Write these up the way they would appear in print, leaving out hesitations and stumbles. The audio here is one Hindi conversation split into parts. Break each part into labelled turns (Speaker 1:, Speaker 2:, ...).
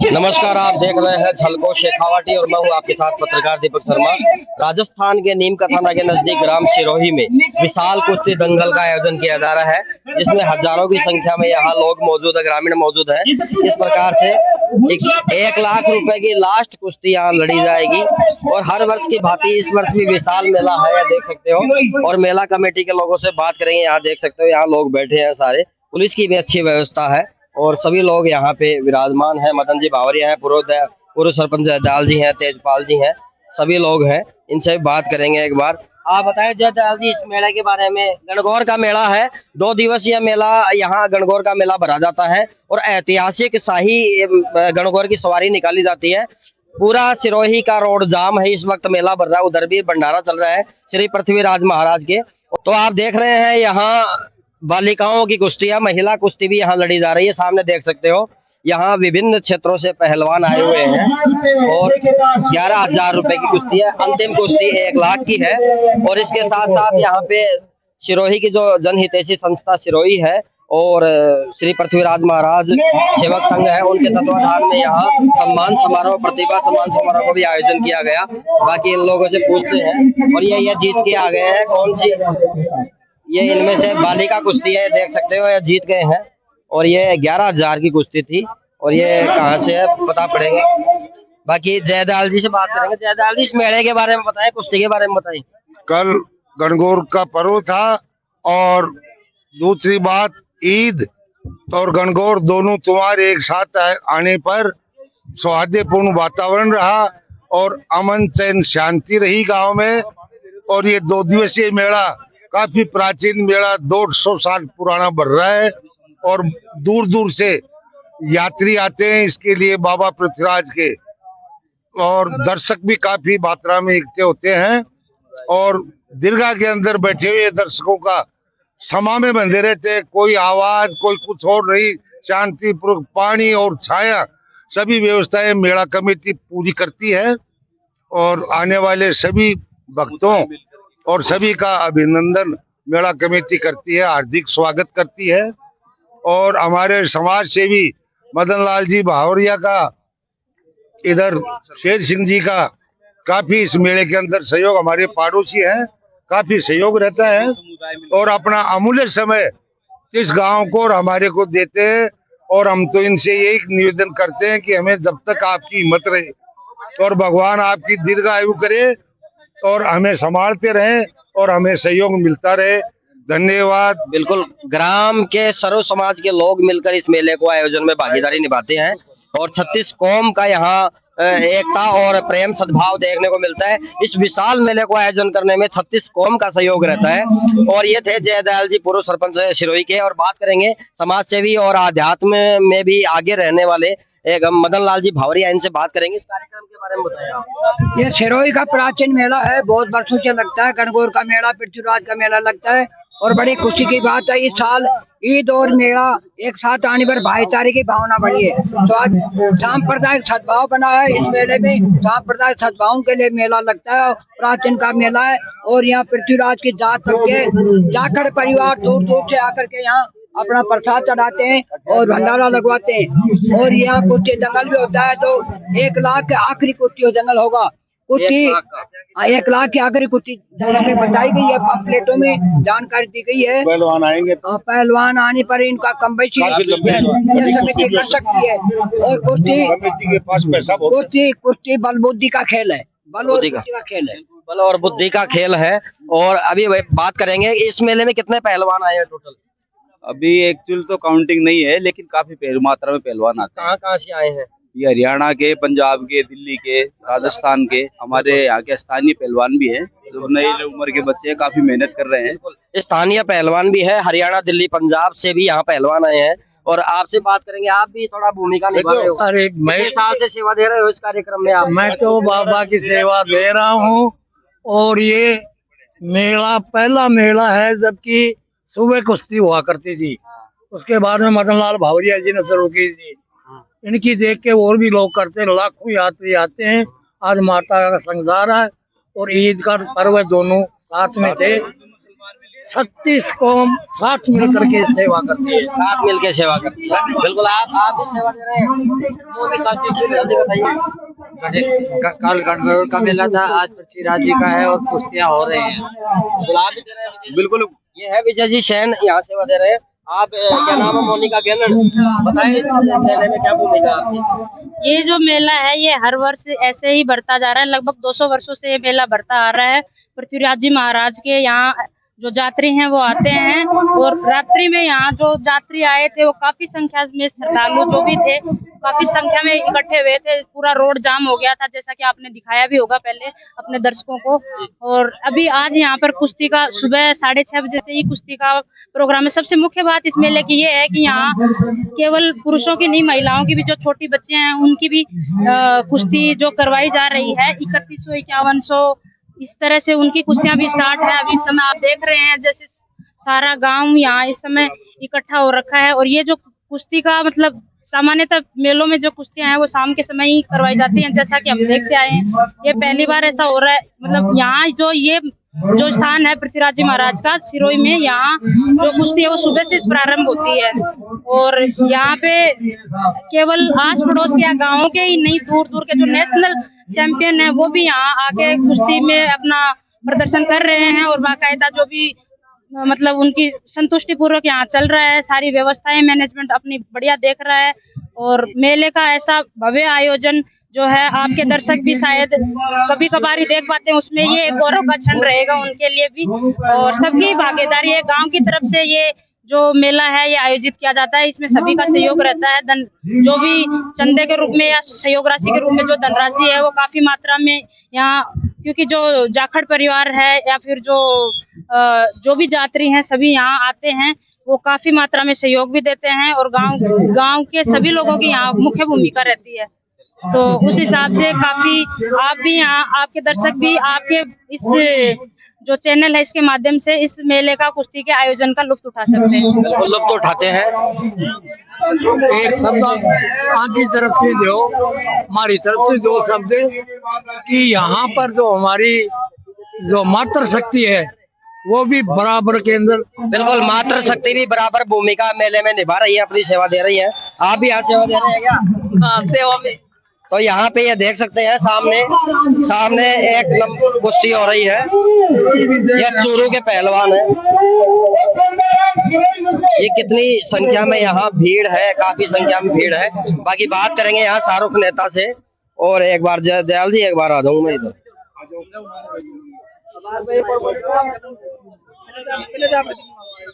Speaker 1: नमस्कार, आप देख रहे हैं झलको शेखावाटी और मैं हूं आपके साथ पत्रकार दीपक शर्मा। राजस्थान के नीम का थाना के नजदीक ग्राम सिरोही में विशाल कुश्ती दंगल का आयोजन किया जा रहा है, जिसमें हजारों की संख्या में यहाँ लोग मौजूद है, ग्रामीण मौजूद है। इस प्रकार से 1 लाख रुपए की लास्ट कुश्ती यहाँ लड़ी जाएगी और हर वर्ष की भांति इस वर्ष भी विशाल मेला है, यह देख सकते हो। और मेला कमेटी के लोगों से बात करेंगे। यहाँ देख सकते हो, यहाँ लोग बैठे हैं सारे, पुलिस की भी अच्छी व्यवस्था है और सभी लोग यहाँ पे विराजमान हैं। मदन जी भावरिया हैं, पूर्व सरपंच जयदयाल जी हैं, तेजपाल जी हैं, सभी लोग हैं। इनसे बात करेंगे एक बार। आप बताएं जयदयाल जी, इस मेले के बारे में। गणगौर का मेला है, 2 दिवसीय मेला यहाँ गणगौर का मेला भरा जाता है और ऐतिहासिक शाही गणगौर की सवारी निकाली जाती है। पूरा सिरोही का रोड जाम है, इस वक्त मेला भर रहा है। उधर भी भंडारा चल रहा है श्री पृथ्वीराज महाराज के। तो आप देख रहे हैं यहाँ बालिकाओं की कुश्ती है, महिला कुश्ती भी यहाँ लड़ी जा रही है। सामने देख सकते हो, यहाँ विभिन्न क्षेत्रों से पहलवान आए हुए हैं और 11,000 रुपए की कुश्ती है। अंतिम कुश्ती 1 लाख की है। और इसके साथ साथ यहाँ पे सिरोही की जो जनहितैषी संस्था सिरोही है और श्री पृथ्वीराज महाराज सेवक संघ है, उनके तत्वाधान में यहाँ सम्मान समारोह, प्रतिभा सम्मान समारोह को भी आयोजन किया गया। बाकी इन लोगों से पूछते हैं। और ये जीत के आ गए हैं, कौन सी, ये इनमें से बालिका कुश्ती है, देख सकते हो, ये जीत गए हैं। और ये 11,000 की कुश्ती थी और ये कहाँ से है पता पड़ेगा। बाकी जयदयाल जी से बात करेंगे। जयदयाल जी, इस मेले के बारे में बताएं, कुश्ती के बारे में बताएं।
Speaker 2: कल गणगौर का पर्व था और दूसरी बात ईद और गणगौर दोनों तुम्हारे एक साथ आने पर सौहार्दपूर्ण वातावरण रहा और अमन चैन शांति रही गांव में। और ये 2 दिवसीय मेला काफी प्राचीन मेला, 200 साल पुराना बढ़ रहा है और दूर दूर से यात्री आते हैं इसके लिए, बाबा पृथ्वीराज के। और दर्शक भी काफी मात्रा में इकट्ठे होते हैं और दीर्घा के अंदर बैठे हुए दर्शकों का समा में बंधे रहते हैं। कोई आवाज, कोई कुछ और नहीं, शांतिपूर्वक पानी और छाया सभी व्यवस्थाएं मेला कमेटी पूरी करती है। और आने वाले सभी भक्तों और सभी का अभिनंदन मेला कमेटी करती है, हार्दिक स्वागत करती है। और हमारे समाज सेवी मदन लाल जी भावरिया का, इधर शेर सिंह जी का काफी इस मेले के अंदर सहयोग, हमारे पड़ोसी हैं, काफी सहयोग रहता है और अपना अमूल्य समय इस गांव को और हमारे को देते हैं। और हम तो इनसे यही निवेदन करते हैं कि हमें जब तक आपकी हिम्मत रहे और भगवान आपकी दीर्घायु करे और हमें संभालते रहें और हमें सहयोग मिलता रहे। धन्यवाद।
Speaker 1: बिल्कुल, ग्राम के सर्व समाज के लोग मिलकर इस मेले को आयोजन में भागीदारी निभाते हैं और 36 कौम का यहाँ एकता और प्रेम सद्भाव देखने को मिलता है। इस विशाल मेले को आयोजन करने में 36 कौम का सहयोग रहता है। और ये थे जयदयाल जी, पूर्व सरपंच सिरोही के। और बात करेंगे समाज सेवी और आध्यात्म में भी आगे रहने वाले एक मदन लाल जी भावरिया, इनसे बात करेंगे। इस कार्यक्रम के बारे में बताएं।
Speaker 3: ये सिरोही का प्राचीन मेला है, बहुत वर्षों से लगता है। गणगौर का मेला, पृथ्वीराज का मेला लगता है और बड़ी खुशी की बात है, इस साल ईद और मेला एक साथ आने पर भाईचारे की भावना बढ़ी है। तो आज सांप्रदायिक सद्भाव बना है। इस मेले में सांप्रदायिक सद्भाव के लिए मेला लगता है, प्राचीन का मेला है। और यहाँ पृथ्वीराज की जात करके जाकर परिवार दूर दूर से आकर के यहाँ अपना प्रसाद चढ़ाते हैं और भंडारा लगवाते हैं। और यहाँ कुश्ती जंगल भी होता है, तो 1 लाख के आखिरी कुश्ती जंगल होगा। कुश्ती 1 लाख की आखिरी कुश्ती जंगल में बताई गई है, पम्फलेटों में जानकारी दी गई है।
Speaker 2: पहलवान आएंगे,
Speaker 3: पहलवान आने पर इनका कम बेशी समिति कर सकती है। और कुश्ती बल बुद्धि का खेल है, बल और बुद्धि का खेल है,
Speaker 1: बल और बुद्धि का खेल है। और अभी बात करेंगे, इस मेले में कितने पहलवान आए हैं टोटल?
Speaker 4: अभी एक्चुअल तो काउंटिंग नहीं है, लेकिन काफी मात्रा में पहलवान आते हैं।
Speaker 1: कहाँ से आए हैं?
Speaker 4: ये हरियाणा के, पंजाब के, दिल्ली के, राजस्थान के, हमारे यहाँ के स्थानीय पहलवान भी हैं जो नई उम्र के बच्चे काफी मेहनत कर रहे हैं।
Speaker 1: स्थानीय पहलवान भी है, हरियाणा, दिल्ली, पंजाब से भी यहाँ पहलवान आए हैं। और आपसे बात करेंगे, आप भी थोड़ा भूमिका निभा रहे हो।
Speaker 5: अरे मैं
Speaker 1: साल से सेवा दे रहे हो इस कार्यक्रम में आप?
Speaker 5: मैं तो बाबा की सेवा दे रहा हूँ। और ये मेला पहला मेला है जबकि सुबह कुश्ती हुआ करती थी, उसके बाद में मदन लाल भावरिया जी ने शुरू की थी। इनकी देख के और भी लोग करते हैं, लाखों यात्री आते हैं। आज माता का श्रृंगार है और ईद का पर्व दोनों साथ में थे। 36 कौम साथ मिल करके सेवा करती है।
Speaker 1: साथ मिलकर सेवा करती है। बिल्कुल, आप भी सेवा दे रहे हैं। वो भी काफी बताइए।
Speaker 3: कल गणगौर का मेला था, आज पृथ्वीराज जी का है और कुश्तियाँ हो रही हैं।
Speaker 1: गुलाब भी दे रहे हैं।
Speaker 4: बिल्कुल।
Speaker 1: ये है विजय जी शैन, यहाँ सेवा दे रहे हैं। आप क्या नाम है? मोनिका गेलन, बताइए मेले में क्या भूमिका आपकी?
Speaker 6: ये जो मेला है ये हर वर्ष ऐसे ही बढ़ता जा रहा है। लगभग 200 वर्षों से ये मेला बढ़ता आ रहा है। पृथ्वीराज जी महाराज के यहाँ जो यात्री हैं वो आते हैं और रात्रि में यहाँ जो यात्री आए थे वो काफी संख्या में, श्रद्धालु जो भी थे काफी संख्या में इकट्ठे हुए थे। पूरा रोड जाम हो गया था, जैसा कि आपने दिखाया भी होगा पहले अपने दर्शकों को। और अभी आज यहाँ पर कुश्ती का सुबह 6:30 बजे से ही कुश्ती का प्रोग्राम है। सबसे मुख्य बात इस मेले की ये है कि यहाँ केवल पुरुषों की नहीं, महिलाओं की भी, जो छोटी बच्चियां हैं उनकी भी कुश्ती जो करवाई जा रही है। 3100, 5100 इस तरह से उनकी कुश्तियां भी स्टार्ट है। अभी इस समय आप देख रहे हैं जैसे सारा गांव यहाँ इस समय इकट्ठा हो रखा है। और ये जो कुश्ती का मतलब सामान्यतः मेलों में जो कुश्तियां हैं वो शाम के समय ही करवाई जाती हैं, जैसा कि हम देखते आए हैं। ये पहली बार ऐसा हो रहा है। मतलब यहाँ जो स्थान है पृथ्वीराज जी महाराज का सिरोही में, यहाँ जो कुश्ती है वो सुबह से प्रारंभ होती है। और यहाँ पे केवल आस पड़ोस के गाँवों के ही नहीं, दूर दूर के जो नेशनल चैंपियन है वो भी यहाँ आके कुश्ती में अपना प्रदर्शन कर रहे हैं। और बाकायदा जो भी मतलब उनकी संतुष्टि पूर्वक यहाँ चल रहा है। सारी व्यवस्थाएं मैनेजमेंट अपनी बढ़िया देख रहा है। और मेले का ऐसा भव्य आयोजन जो है आपके दर्शक भी शायद कभी कभार ही देख पाते हैं, उसमें ये एक गौरव का क्षण रहेगा उनके लिए भी। और सबकी भागीदारी है, गांव की तरफ से ये जो मेला है ये आयोजित किया जाता है। इसमें सभी का सहयोग रहता है। जो भी चंदे के रूप में या सहयोग राशि के रूप में जो धनराशि है वो काफी मात्रा में यहाँ, क्योंकि जो जाखड़ परिवार है या फिर जो भी यात्री हैं सभी यहाँ आते हैं, वो काफी मात्रा में सहयोग भी देते हैं। और गांव के सभी लोगों की यहाँ मुख्य भूमिका रहती है। तो उस हिसाब से काफी आप भी यहाँ, आपके दर्शक भी आपके इस जो चैनल है इसके माध्यम से इस मेले का, कुश्ती के आयोजन का लुत्फ उठा सकते हैं।
Speaker 1: लुत्फ उठाते हैं।
Speaker 5: एक शब्द आपकी तरफ से दो, हमारी तरफ से 2 शब्द कि यहाँ पर जो हमारी जो मातृ शक्ति है वो भी बराबर के अंदर,
Speaker 1: बिल्कुल मातृ शक्ति भी बराबर भूमिका मेले में निभा रही है, अपनी सेवा दे रही है। आप भी यहाँ सेवा दे रहे हैं क्या? सेवा में तो यहाँ पे ये देख सकते हैं सामने एक कुश्ती हो रही है। ये चूरू के पहलवान है। ये कितनी संख्या में यहाँ भीड़ है, काफी संख्या में भीड़ है। बाकी बात करेंगे यहाँ शाहरुख नेता से। और एक बार दयाल जी, एक बार आ जाऊंगा मैं इधर।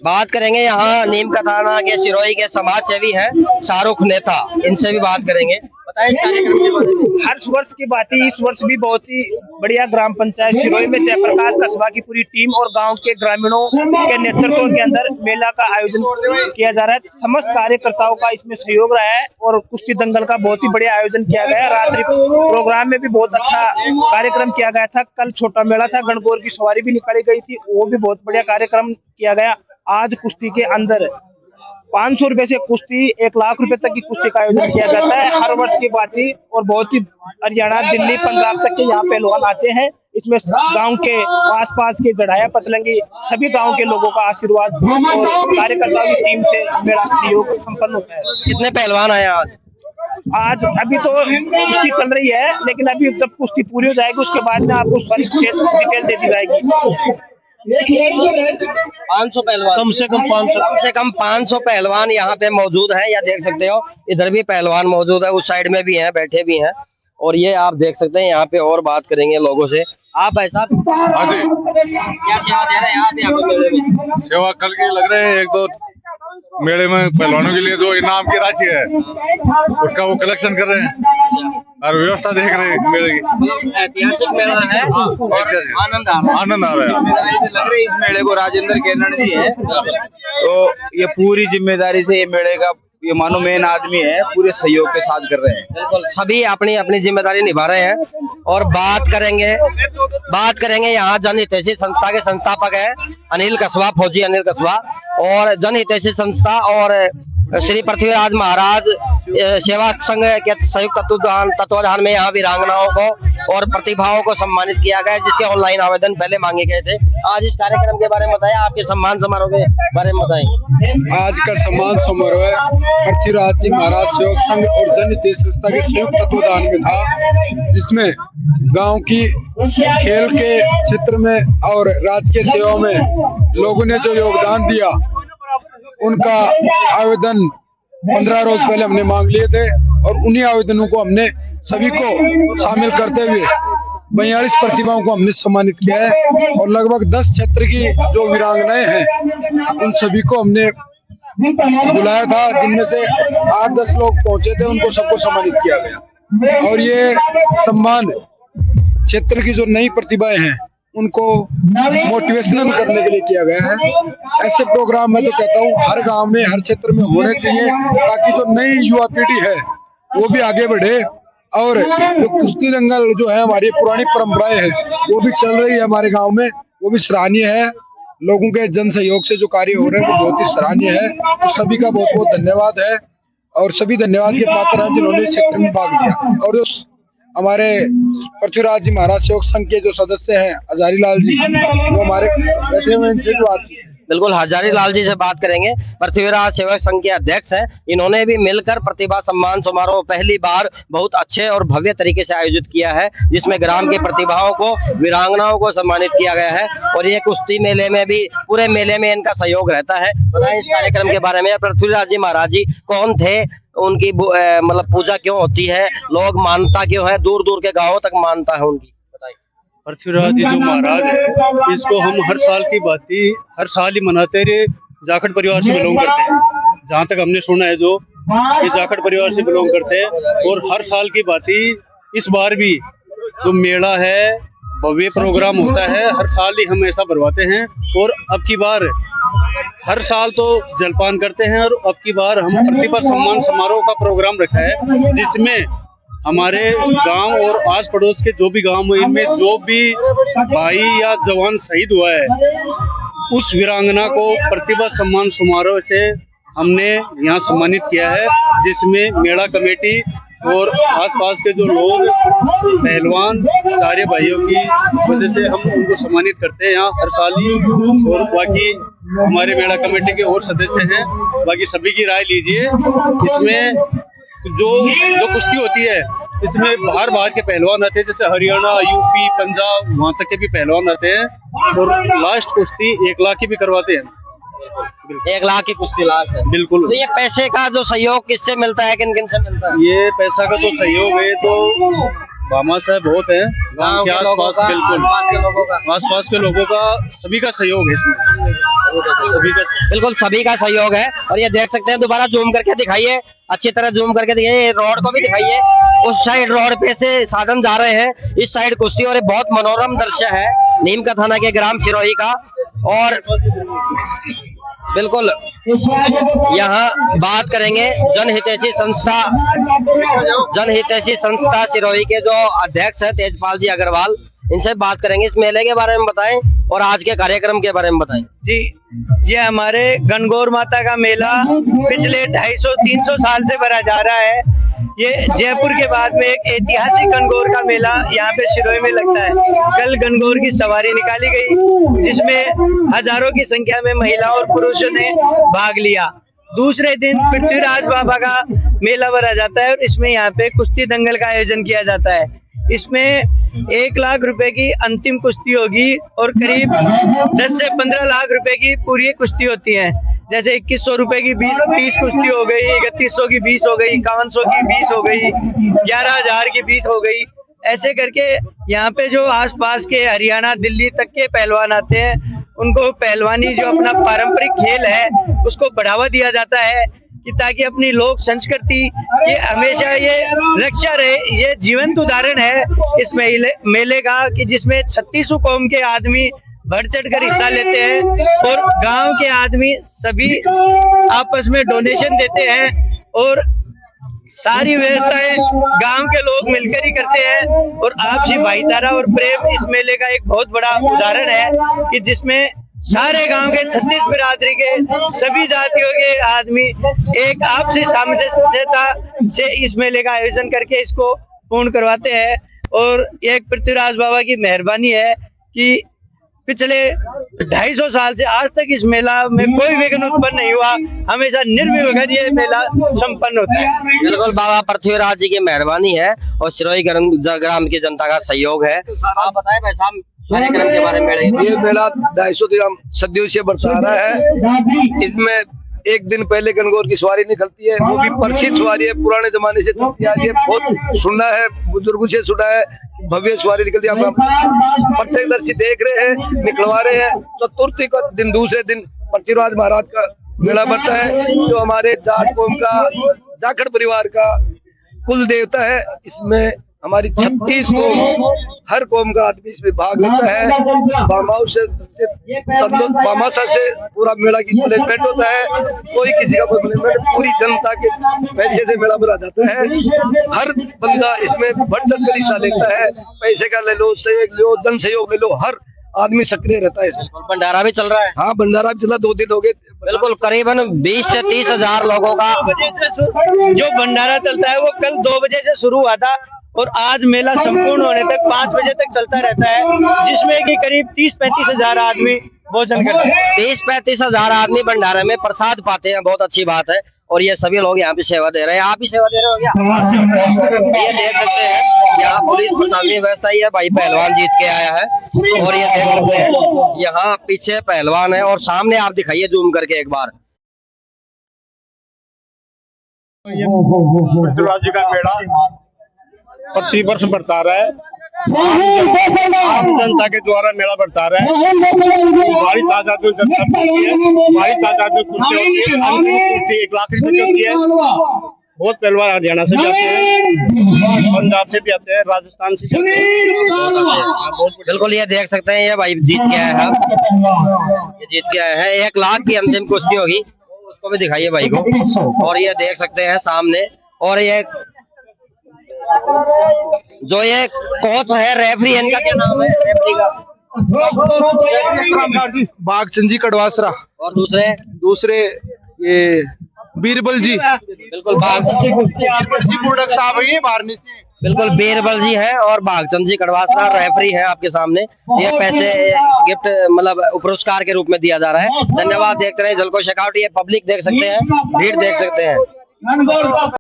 Speaker 1: बात करेंगे यहाँ नीम का थाना के सिरोही के समाज सेवी हैं शाहरुख नेता, इनसे भी बात करेंगे। बताएं इस कार्यक्रम के बारे में।
Speaker 7: हर वर्ष की बात ही इस वर्ष भी बहुत ही बढ़िया ग्राम पंचायत सिरोही में जयप्रकाश कस्बा की पूरी टीम और गांव के ग्रामीणों के नेतृत्व के अंदर मेला का आयोजन किया जा रहा है। समस्त कार्यकर्ताओं का इसमें सहयोग रहा है और कुश्ती दंगल का बहुत ही बढ़िया आयोजन किया गया है। रात्रि प्रोग्राम में भी बहुत अच्छा कार्यक्रम किया गया था। कल छोटा मेला था, गणगौर की सवारी भी निकाली गई थी, वो भी बहुत बढ़िया कार्यक्रम किया गया। आज कुश्ती के अंदर 500 रुपए से कुश्ती 1 लाख रुपए तक की कुश्ती का आयोजन किया जाता है। हर वर्ष की बात ही, और बहुत ही हरियाणा, दिल्ली, पंजाब तक के यहाँ पहलवान आते हैं। इसमें गांव के आसपास के जड़ाया पचलंगी सभी गांव के लोगों का आशीर्वाद और कार्यकर्ताओं की टीम से मेरा सहयोग संपन्न होता है।
Speaker 1: कितने पहलवान आए
Speaker 7: आज? अभी तो कुश्ती चल रही है, लेकिन अभी जब कुश्ती पूरी हो जाएगी उसके बाद में आपको सारी डिटेल दे दी जाएगी।
Speaker 1: 500 पहलवान, कम से कम 500 पहलवान यहाँ पे मौजूद हैं। या देख सकते हो इधर भी पहलवान मौजूद है, उस साइड में भी हैं, बैठे भी हैं। और ये आप देख सकते हैं यहाँ पे। और बात करेंगे लोगों से। आप भाई साहब
Speaker 2: हाँ जी,
Speaker 1: क्या सेवा दे रहे हैं आप यहाँ पे मेले में?
Speaker 2: सेवा कल के लग रहे हैं। 1-2 मेले में पहलवानों के लिए जो इनाम की राशि है उसका वो कलेक्शन कर रहे हैं और व्यवस्था देख रहे हैं मेले की।
Speaker 1: ऐतिहासिक मेला है, आनंद
Speaker 2: आ रहा है।
Speaker 4: लग रही इस मेले को राजेंद्र केनन जी है, तो ये पूरी जिम्मेदारी से ये मेले का ये मानो मेन आदमी है, पूरे सहयोग के साथ कर रहे हैं।
Speaker 1: बिल्कुल, सभी अपनी अपनी जिम्मेदारी निभा रहे हैं। और बात करेंगे यहाँ जनहितैषी संस्था के संस्थापक है अनिल कस्बा, फौजी अनिल कस्बा। और जनहितैषी संस्था और श्री पृथ्वीराज महाराज सेवा संघ के संयुक्त तत्वाधान में यहाँ वीरांगनाओं को और प्रतिभाओं को सम्मानित किया गया, जिसके ऑनलाइन आवेदन पहले मांगे गए थे। आज इस कार्यक्रम के बारे में बताएं, आपके सम्मान समारोह के बारे में बताएं।
Speaker 8: आज का सम्मान समारोह पृथ्वीराज जी महाराज सेवक संघ और जन हितैषी संस्था के संयुक्त तत्वाधान में था, जिसमें गांव की खेल के क्षेत्र में और राजकीय सेवा में लोगों ने जो योगदान दिया, उनका आवेदन 15 रोज पहले हमने मांग लिए थे और उन्हीं आवेदनों को हमने सभी को शामिल करते हुए 42 प्रतिभाओं को हमने सम्मानित किया है और लगभग 10 क्षेत्र की जो वीरांगनाएं हैं उन सभी को हमने बुलाया था, जिनमें से 8-10 लोग पहुंचे थे, उनको सबको सम्मानित किया गया। और ये सम्मान क्षेत्र की जो नई प्रतिभाएं हैं उनको मोटिवेशनल करने के लिए किया गया है। ऐसे प्रोग्राम मैं तो कहता हूँ हर गांव में, हर क्षेत्र में होने चाहिए, ताकि जो नई युवा पीढ़ी है वो भी आगे बढ़े और जो कुश्ती दंगल जो है हमारी पुरानी परंपराएं हैं वो भी चल रही है हमारे गांव में, वो भी सराहनीय है। लोगों के जन सहयोग से जो कार्य हो रहे हैं वो बहुत ही सराहनीय है। तो सभी का बहुत बहुत धन्यवाद है और सभी धन्यवाद के पात्र हैं जिन्होंने इस क्षेत्र में भाग लिया। और हमारे पृथ्वीराज जी महाराज सेवक संघ के जो सदस्य हैं हजारी लाल जी, वो हमारे बैठे हुए इनसे बात की।
Speaker 1: बिल्कुल, हजारी लाल जी से बात करेंगे। पृथ्वीराज सेवक संघ के अध्यक्ष हैं, इन्होंने भी मिलकर प्रतिभा सम्मान समारोह पहली बार बहुत अच्छे और भव्य तरीके से आयोजित किया है, जिसमें ग्राम की प्रतिभाओं को, वीरांगनाओं को सम्मानित किया गया है। और ये कुश्ती मेले में भी, पूरे मेले में इनका सहयोग रहता है। बताएं इस कार्यक्रम के बारे में, पृथ्वीराज जी महाराज जी कौन थे, उनकी मतलब पूजा क्यों होती है, लोग मानता क्यों है, दूर दूर के गाँवों तक मानता है उनकी?
Speaker 9: पृथ्वीराज जी जो महाराज है, इसको हम हर साल की बात ही हर साल ही मनाते रहे। जाखड़ परिवार से बिलोंग करते हैं, जहाँ तक हमने सुना है, जो ये जाखड़ परिवार से बिलोंग करते हैं। और हर साल की बात ही इस बार भी जो मेला है, भव्य प्रोग्राम होता है, हर साल ही हम ऐसा करवाते हैं। और अब की बार हर साल तो जलपान करते हैं, और अब की बार हम प्रतिभा सम्मान समारोह का प्रोग्राम रखा है, जिसमें हमारे गांव और आस पड़ोस के जो भी गांव हैं, इनमें जो भी भाई या जवान शहीद हुआ है, उस वीरांगना को प्रतिभा सम्मान समारोह से हमने यहाँ सम्मानित किया है, जिसमें मेला कमेटी और आसपास के जो लोग पहलवान सारे भाइयों की वजह से हम उनको सम्मानित करते हैं यहाँ हर साल ही। और बाकी हमारे मेला कमेटी के और सदस्य हैं, बाकी सभी की राय लीजिए। इसमें जो कुश्ती होती है, इसमें बाहर के पहलवान आते हैं, जैसे हरियाणा, यूपी, पंजाब, वहाँ तक के भी पहलवान आते हैं। और लास्ट कुश्ती 1 लाख की भी करवाते हैं।
Speaker 1: 1 लाख की कुश्ती लास्ट है।
Speaker 9: बिल्कुल।
Speaker 1: तो ये पैसे का जो सहयोग किससे मिलता है, किन किन से मिलता है?
Speaker 9: ये पैसा का तो सहयोग है तो भामा साहब बहुत है, गाँव के आसपास, बिल्कुल आसपास के लोगों का, सभी का सहयोग है इसमें, सभी का,
Speaker 1: बिल्कुल सभी का सहयोग है। और ये देख सकते हैं, दोबारा जूम करके दिखाइए, अच्छी तरह जूम करके दिखाइए, रोड को भी दिखाइए। उस साइड रोड पे से साधन जा रहे हैं, इस साइड कुश्ती, और बहुत मनोरम दृश्य है नीम का थाना के ग्राम सिरोही का। और बिल्कुल यहाँ बात करेंगे जनहितैषी संस्था सिरोही के जो अध्यक्ष है तेजपाल जी अग्रवाल, इनसे बात करेंगे, इस मेले के बारे में बताएं और आज के कार्यक्रम के बारे में बताएं।
Speaker 10: जी, ये हमारे गणगौर माता का मेला पिछले 250-300 साल से भरा जा रहा है। ये जयपुर के बाद में एक ऐतिहासिक गणगौर का मेला यहाँ पे सिरोही में लगता है। कल गणगौर की सवारी निकाली गई, जिसमें हजारों की संख्या में महिला और पुरुषों ने भाग लिया। दूसरे दिन पृथ्वीराज बाबा का मेला भरा जाता है और इसमें यहाँ पे कुश्ती दंगल का आयोजन किया जाता है। इसमें 1 लाख रुपए की अंतिम कुश्ती होगी और करीब 10 से 15 लाख रुपए की पूरी कुश्ती होती है। जैसे 2100 रुपए की 30 कुश्ती हो गई, 3100 की 20 हो गई, 5100 की 20 हो गई, 11000 की 20 हो गई। ऐसे करके यहाँ पे जो आसपास के हरियाणा, दिल्ली तक के पहलवान आते हैं, उनको पहलवानी जो अपना पारंपरिक खेल है उसको बढ़ावा दिया जाता है, कि ताकि अपनी लोक संस्कृति ये हमेशा ये रक्षा रहे। ये जीवंत उदाहरण है इस मेले का, कि जिसमें 36 कौम के आदमी बढ़ चढ़ कर हिस्सा लेते हैं और गांव के आदमी सभी आपस में डोनेशन देते हैं और सारी व्यवस्थाएं गांव के लोग मिलकर ही करते हैं। और आपसी भाईचारा और प्रेम इस मेले का एक बहुत बड़ा उदाहरण है, कि जिसमें सारे गांव के 36 बिरादरी के सभी जातियों के आदमी एक आपसी सामंजस्यता से इस मेले का आयोजन करके इसको पूर्ण करवाते हैं। और एक पृथ्वीराज बाबा की मेहरबानी है कि पिछले 250 साल से आज तक इस मेला में कोई विघ्न उत्पन्न नहीं हुआ, हमेशा निर्विघ्न ये मेला संपन्न होता है।
Speaker 1: बिल्कुल बाबा पृथ्वीराज जी की मेहरबानी है और सिरोही ग्राम की जनता का सहयोग है। आप बताएं भाई साहब कार्यक्रम के बारे में।
Speaker 11: ये मेला 250 सदियों से बरता रहा है। इसमें एक दिन पहले गणगौर की सवारी निकलती है, वो भी प्रसिद्ध सवारी है, पुराने जमाने से चलती आ रही है, बहुत सुना है, बुजुर्गों से सुना है, भव्य सवारी निकलती है। हम प्रत्यक्षदर्शी देख रहे हैं, निकलवा रहे हैं। चतुर्थी का दिन दूसरे दिन पृथ्वीराज महाराज का मेला बढ़ता है, जो हमारे जाट कौम का जाखड़ परिवार का कुल देवता है। इसमें हमारी 36 कौम, हर कौम का आदमी इसमें भाग लेता है। बामासा से पूरा मेला की मैनेजमेंट होता है, कोई किसी का कोई मैनेजमेंट, पूरी जनता के पैसे से मेला भरा जाता है। हर बंदा इसमें बढ़ चढ़ कर हिस्सा लेता है, पैसे का ले लो, सहयोग ले लो, जन सहयोग ले लो, हर आदमी सक्रिय रहता है इसमें।
Speaker 1: भंडारा भी चल रहा है।
Speaker 11: हाँ, भंडारा भी चला, 2 दिन हो गए।
Speaker 1: बिल्कुल करीबन 20 से 30 हजार लोगों का
Speaker 10: जो भंडारा चलता है वो कल 2 बजे से शुरू हुआ था और आज मेला संपूर्ण होने तक 5 बजे तक चलता रहता है, जिसमें कि करीब 30-35 हजार आदमी भोजन करते हैं।
Speaker 1: 30-35 हजार आदमी भंडारे में प्रसाद पाते हैं, बहुत अच्छी बात है। और ये सभी लोग यहाँ पे सेवा दे रहे हैं। आप भी सेवा दे रहे हो क्या? ये देख सकते हैं यहाँ पुलिस प्रशासनिक व्यवस्था ही है। भाई पहलवान जीत के आया है और ये देख सकते हैं यहाँ पीछे पहलवान है और सामने आप दिखाइए जूम करके एक बार।
Speaker 2: पृथ्वीराज जी का मेला प्रति वर्ष बरता रहा है। आम जनता के द्वारा मेला बरता रहा है। हमारी तादाद में जनता पहुंची है, हमारी तादाद में कुर्सी होती है, अंतिम कुर्सी 1 लाख रुपए की होती है। बहुत पहलवान हरियाणा से जाते हैं, पंजाब से भी आते हैं, राजस्थान से जाते हैं।
Speaker 1: बिल्कुल ये देख सकते हैं, ये भाई जीत के आए हैं, ये जीत के आए हैं। 1 लाख की अंतिम कुश्ती होगी, उसको भी दिखाइए भाई को। और ये देख सकते हैं सामने, और ये जो ये कोच है, रेफरी, इनका क्या नाम है? रेफरी का
Speaker 8: बागचंद जी कड़वासरा।
Speaker 1: और दूसरे
Speaker 8: ये बीरबल जी।
Speaker 1: बिल्कुल
Speaker 8: साहब है बारहवीं से।
Speaker 1: बिल्कुल बीरबल जी है और भागचंद जी कड़वासरा रेफरी है आपके सामने। ये पैसे गिफ्ट मतलब पुरस्कार के रूप में दिया जा रहा है। धन्यवाद। देखते रहे जलको शेखावटी। ये पब्लिक देख सकते हैं, भीड़ देख सकते हैं।